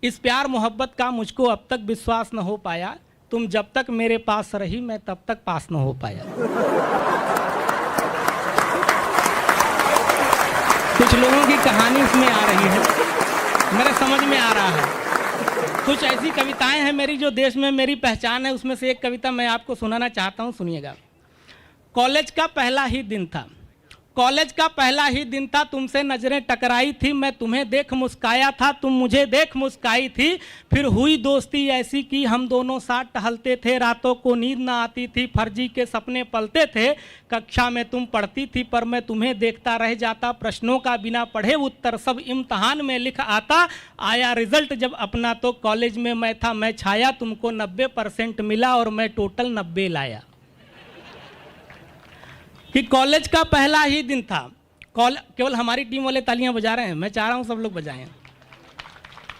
इस प्यार मोहब्बत का मुझको अब तक विश्वास न हो पाया, तुम जब तक मेरे पास रही मैं तब तक पास न हो पाया। कुछ लोगों की कहानी इसमें आ रही है, मेरे समझ में आ रहा है। कुछ ऐसी कविताएं हैं मेरी जो देश में मेरी पहचान है, उसमें से एक कविता मैं आपको सुनाना चाहता हूं, सुनिएगा। कॉलेज का पहला ही दिन था, कॉलेज का पहला ही दिन था, तुमसे नजरें टकराई थी, मैं तुम्हें देख मुस्काया था, तुम मुझे देख मुस्काई थी, फिर हुई दोस्ती ऐसी कि हम दोनों साथ टहलते थे, रातों को नींद ना आती थी, फर्जी के सपने पलते थे, कक्षा में तुम पढ़ती थी पर मैं तुम्हें देखता रह जाता, प्रश्नों का बिना पढ़े उत्तर सब इम्तहान में लिख आता, आया रिजल्ट जब अपना तो कॉलेज में मैं था मैं छाया, तुमको 90% मिला और मैं टोटल 90 लाया। कि कॉलेज का पहला ही दिन था, केवल हमारी टीम वाले तालियां बजा रहे हैं, मैं चाह रहा हूं सब लोग बजाएं,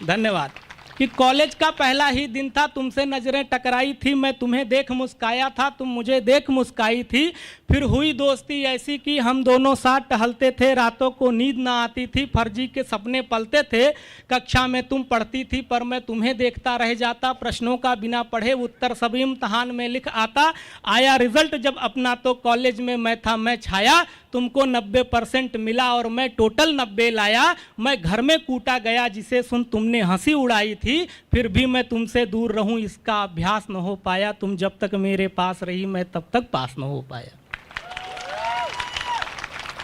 धन्यवाद। कि कॉलेज का पहला ही दिन था, तुमसे नजरें टकराई थी, मैं तुम्हें देख मुस्काया था, तुम मुझे देख मुस्काई थी, फिर हुई दोस्ती ऐसी कि हम दोनों साथ टहलते थे, रातों को नींद ना आती थी, फर्जी के सपने पलते थे, कक्षा में तुम पढ़ती थी पर मैं तुम्हें देखता रह जाता, प्रश्नों का बिना पढ़े उत्तर सब इम्तहान में लिख आता, आया रिजल्ट जब अपना तो कॉलेज में मैं था मैं छाया, तुमको 90% मिला और मैं टोटल 90 लाया, मैं घर में कूटा गया जिसे सुन तुमने हंसी उड़ाई थी, फिर भी मैं तुमसे दूर रहूं इसका अभ्यास न हो पाया, तुम जब तक मेरे पास रही मैं तब तक पास न हो पाया।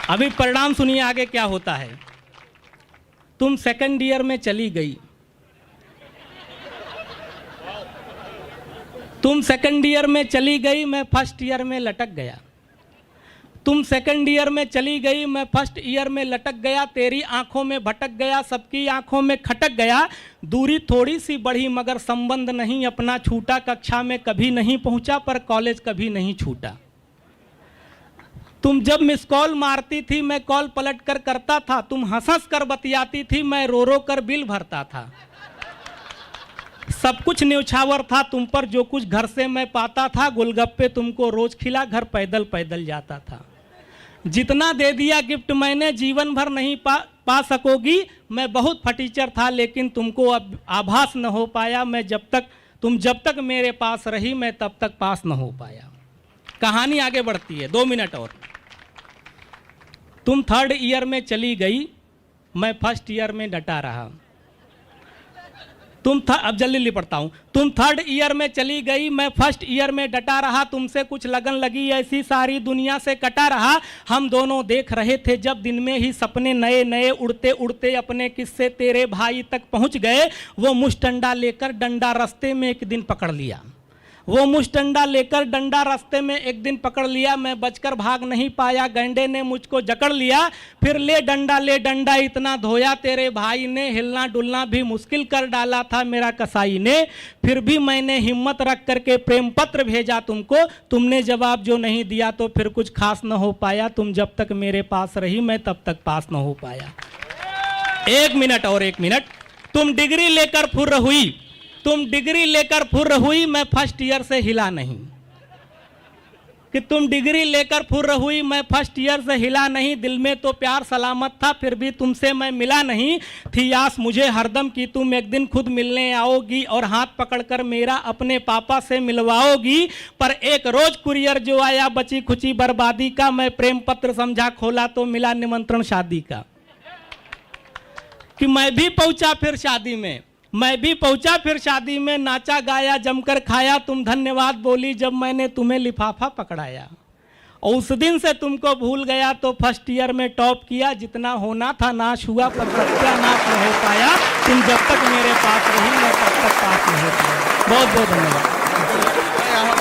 अभी परिणाम सुनिए आगे क्या होता है। तुम सेकंड ईयर में चली गई, तुम सेकंड ईयर में चली गई, मैं फर्स्ट ईयर में लटक गया, तुम सेकंड ईयर में चली गई, मैं फर्स्ट ईयर में लटक गया, तेरी आंखों में भटक गया, सबकी आंखों में खटक गया, दूरी थोड़ी सी बढ़ी मगर संबंध नहीं अपना छूटा, कक्षा में कभी नहीं पहुंचा पर कॉलेज कभी नहीं छूटा। तुम जब मिस कॉल मारती थी मैं कॉल पलट कर करता था, तुम हंस हंस कर बतियाती थी मैं रो रो कर बिल भरता था, सब कुछ न्यौछावर था तुम पर जो कुछ घर से मैं पाता था, गोलगप्पे तुमको रोज खिला घर पैदल पैदल जाता था, जितना दे दिया गिफ्ट मैंने जीवन भर नहीं पा सकोगी, मैं बहुत फटीचर था लेकिन तुमको अब आभास न हो पाया, मैं तुम जब तक मेरे पास रही मैं तब तक पास न हो पाया। कहानी आगे बढ़ती है, 2 मिनट और। तुम थर्ड ईयर में चली गई, मैं फर्स्ट ईयर में डटा रहा, अब जल्दी पढ़ता हूं। तुम थर्ड ईयर में चली गई, मैं फर्स्ट ईयर में डटा रहा, तुमसे कुछ लगन लगी ऐसी सारी दुनिया से कटा रहा, हम दोनों देख रहे थे जब दिन में ही सपने नए नए, उड़ते उड़ते अपने किस्से तेरे भाई तक पहुंच गए, वो मुष्टंडा लेकर डंडा रास्ते में एक दिन पकड़ लिया, वो मुष्टंडा लेकर डंडा रास्ते में एक दिन पकड़ लिया, मैं बचकर भाग नहीं पाया, गैंडे ने मुझको जकड़ लिया, फिर ले डंडा इतना धोया तेरे भाई ने, हिलना डुलना भी मुश्किल कर डाला था मेरा कसाई ने, फिर भी मैंने हिम्मत रख करके प्रेम पत्र भेजा तुमको, तुमने जवाब जो नहीं दिया तो फिर कुछ खास न हो पाया, तुम जब तक मेरे पास रही मैं तब तक पास न हो पाया। 1 मिनट और 1 मिनट। तुम डिग्री लेकर फुर्र हुई, तुम डिग्री लेकर फुर्र हुई, मैं फर्स्ट ईयर से हिला नहीं, कि तुम डिग्री लेकर फुर्र हुई, मैं फर्स्ट ईयर से हिला नहीं, दिल में तो प्यार सलामत था फिर भी तुमसे मैं मिला नहीं, थी आस मुझे हरदम कि तुम एक दिन खुद मिलने आओगी और हाथ पकड़कर मेरा अपने पापा से मिलवाओगी, पर एक रोज कुरियर जो आया बची खुची बर्बादी का, मैं प्रेम पत्र समझा खोला तो मिला निमंत्रण शादी का, कि मैं भी पहुंचा फिर शादी में, मैं भी पहुंचा फिर शादी में, नाचा गाया जमकर खाया, तुम धन्यवाद बोली जब मैंने तुम्हें लिफाफा पकड़ाया, और उस दिन से तुमको भूल गया तो फर्स्ट ईयर में टॉप किया, जितना होना था नाश हुआ पर सत्यानाश न हो पाया, तुम जब तक मेरे पास रही मैं तब तक पास नहीं हो पाया। बहुत बहुत धन्यवाद।